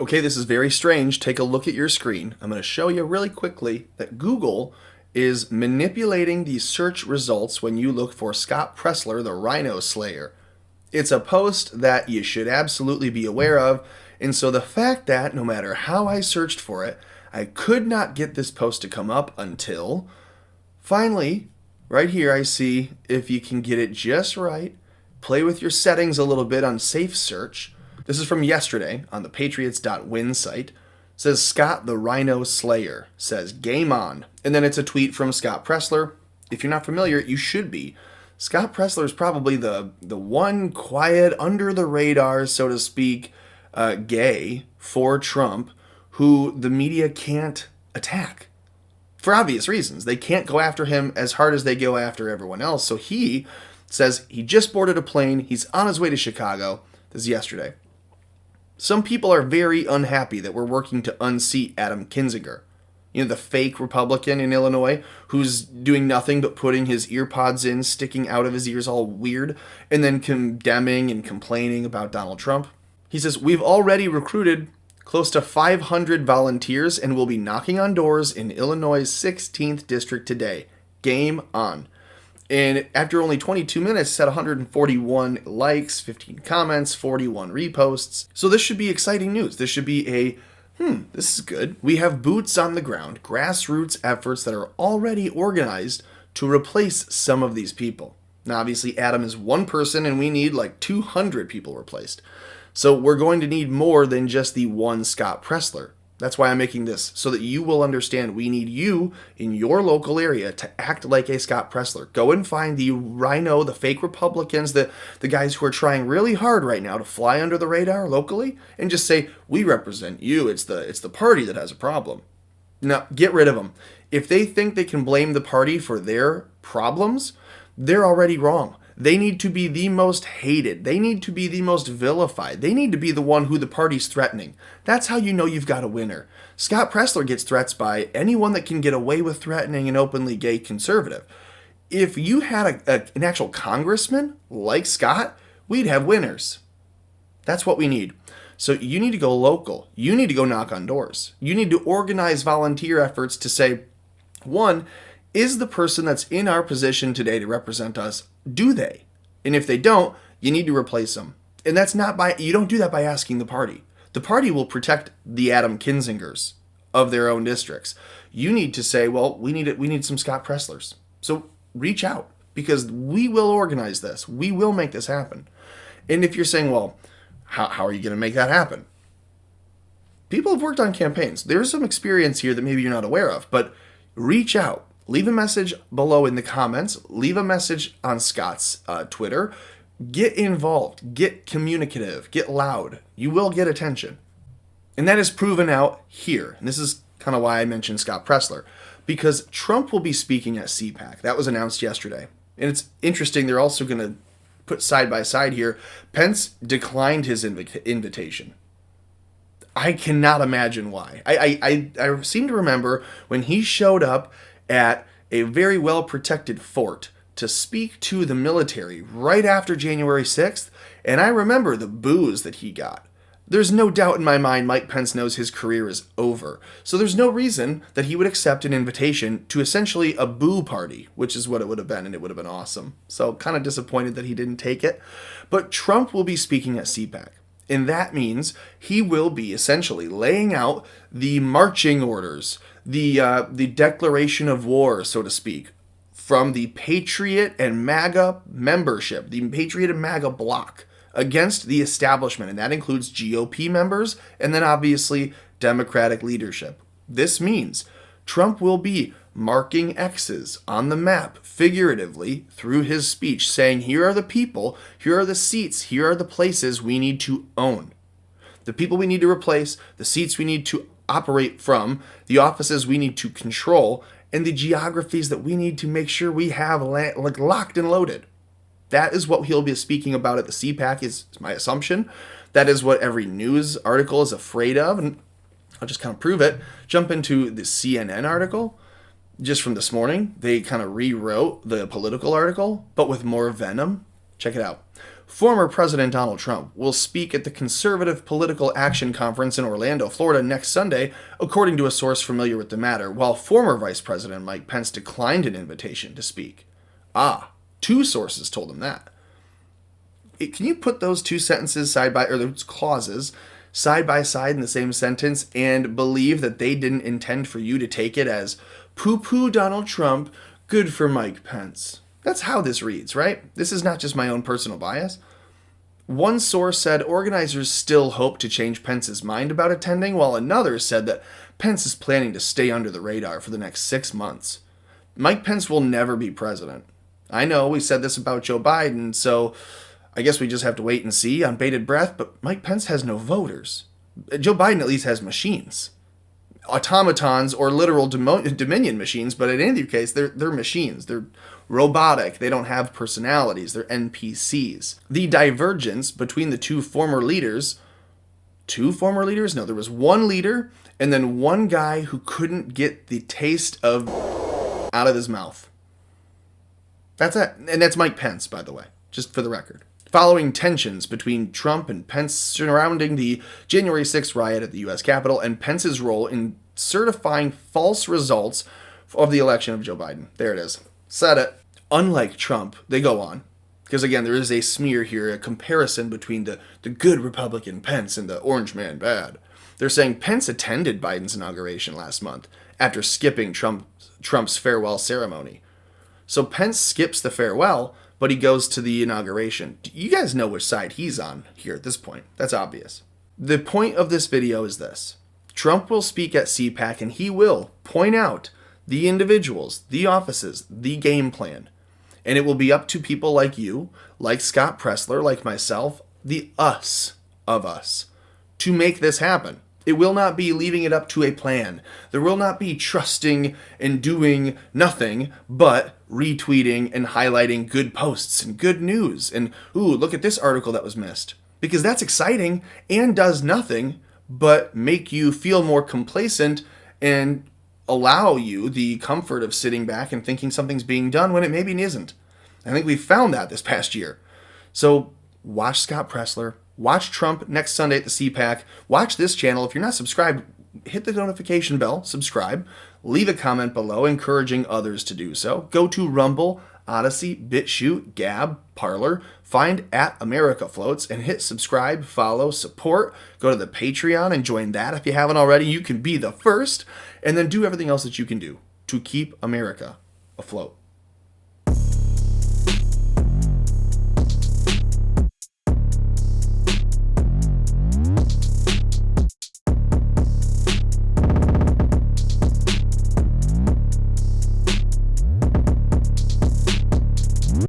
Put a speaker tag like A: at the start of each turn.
A: Okay, this is very strange. Take a look at your screen. I'm going to show you really quickly that Google is manipulating the search results when you look for Scott Presler, the RINO Slayer. It's a post that you should absolutely be aware of, and so the fact that no matter how I searched for it, I could not get this post to come up until finally, right here I see if you can get it just right, play with your settings a little bit on safe search. This is from yesterday on the Patriots.win site. It says Scott the RINO Slayer says game on. And then it's a tweet from Scott Presler. If you're not familiar, you should be. Scott Presler is probably the one quiet, under the radar, so to speak, gay for Trump who the media can't attack. For obvious reasons. They can't go after him as hard as they go after everyone else. So he says he just boarded a plane. He's on his way to Chicago. This is yesterday. Some people are very unhappy that we're working to unseat Adam Kinzinger. You know, the fake Republican in Illinois who's doing nothing but putting his ear pods in, sticking out of his ears all weird, and then condemning and complaining about Donald Trump. He says, we've already recruited close to 500 volunteers and will be knocking on doors in Illinois' 16th district today. Game on. And after only 22 minutes, it's at 141 likes, 15 comments, 41 reposts. So this should be exciting news. This should be this is good. We have boots on the ground, grassroots efforts that are already organized to replace some of these people. Now, obviously, Adam is one person and we need like 200 people replaced. So we're going to need more than just the one Scott Presler. That's why I'm making this, so that you will understand we need you in your local area to act like a Scott Presler. Go and find the RINO, the fake Republicans, the guys who are trying really hard right now to fly under the radar locally, and just say, we represent you. It's the party that has a problem. Now, get rid of them. If they think they can blame the party for their problems, they're already wrong. They need to be the most hated. They need to be the most vilified. They need to be the one who the party's threatening. That's how you know you've got a winner. Scott Presler gets threats by anyone that can get away with threatening an openly gay conservative. If you had an actual congressman like Scott, we'd have winners. That's what we need. So you need to go local. You need to go knock on doors. You need to organize volunteer efforts to say, one, is the person that's in our position today to represent us, do they? And if they don't, you need to replace them. And that's not you don't do that by asking the party. The party will protect the Adam Kinzingers of their own districts. You need to say, well, we need some Scott Preslers. So reach out, because we will organize this. We will make this happen. And if you're saying, well, how are you going to make that happen? People have worked on campaigns. There's some experience here that maybe you're not aware of, but reach out. Leave a message below in the comments. Leave a message on Scott's Twitter. Get involved. Get communicative. Get loud. You will get attention. And that is proven out here. And this is kind of why I mentioned Scott Presler. Because Trump will be speaking at Cpac. That was announced yesterday. And it's interesting, they're also going to put side by side here. Pence declined his invitation. I cannot imagine why. I seem to remember when he showed up at a very well-protected fort to speak to the military right after January 6th, and I remember the boos that he got. There's no doubt in my mind Mike Pence knows his career is over, so there's no reason that he would accept an invitation to essentially a boo party, which is what it would have been, and it would have been awesome. So kind of disappointed that he didn't take it. But Trump will be speaking at Cpac. And that means he will be essentially laying out the marching orders, the declaration of war, so to speak, from the Patriot and MAGA membership, the Patriot and MAGA bloc against the establishment. And that includes GOP members and then obviously Democratic leadership. This means Trump will be marking X's on the map figuratively through his speech, saying, here are the people, here are the seats, here are the places we need to own. The people we need to replace, the seats we need to operate from, the offices we need to control, and the geographies that we need to make sure we have locked and loaded. That is what he'll be speaking about at the Cpac, is my assumption. That is what every news article is afraid of, and I'll just kind of prove it. Jump into the CNN article. Just from this morning, they kind of rewrote the political article, but with more venom. Check it out. Former President Donald Trump will speak at the Conservative Political Action Conference in Orlando, Florida next Sunday, according to a source familiar with the matter, while former Vice President Mike Pence declined an invitation to speak. Two sources told him that. Can you put those two sentences or those clauses side by side in the same sentence and believe that they didn't intend for you to take it as poo-poo Donald Trump, good for Mike Pence? That's how this reads, right? This is not just my own personal bias. One source said organizers still hope to change Pence's mind about attending, while another said that Pence is planning to stay under the radar for the next 6 months. Mike Pence will never be president. I know we said this about Joe Biden, so I guess we just have to wait and see on bated breath, but Mike Pence has no voters. Joe Biden at least has machines. Automatons or literal Dominion machines, but in either case, they're machines. They're robotic. They don't have personalities. They're NPCs. The divergence between the two former leaders, No, there was one leader and then one guy who couldn't get the taste of out of his mouth. That's it. And that's Mike Pence, by the way, just for the record. Following tensions between Trump and Pence surrounding the January 6th riot at the U.S. Capitol and Pence's role in certifying false results of the election of Joe Biden. There it is. Said it. Unlike Trump, they go on, because again, there is a smear here, a comparison between the good Republican Pence and the orange man bad. They're saying Pence attended Biden's inauguration last month after skipping Trump's farewell ceremony. So Pence skips the farewell, but he goes to the inauguration. You guys know which side he's on here at this point. That's obvious. The point of this video is this. Trump will speak at Cpac and he will point out the individuals, the offices, the game plan. And it will be up to people like you, like Scott Presler, like myself, the us of us, to make this happen. It will not be leaving it up to a plan. There will not be trusting and doing nothing but retweeting and highlighting good posts and good news. And, ooh, look at this article that was missed. Because that's exciting and does nothing but make you feel more complacent and allow you the comfort of sitting back and thinking something's being done when it maybe isn't. I think we found that this past year. So watch Scott Presler. Watch Trump next Sunday at the Cpac. Watch this channel. If you're not subscribed, hit the notification bell, subscribe, leave a comment below encouraging others to do so. Go to Rumble, Odyssey, BitChute, Gab, Parler, find at America Floats, and hit subscribe, follow, support. Go to the Patreon and join that if you haven't already. You can be the first, and then do everything else that you can do to keep America afloat.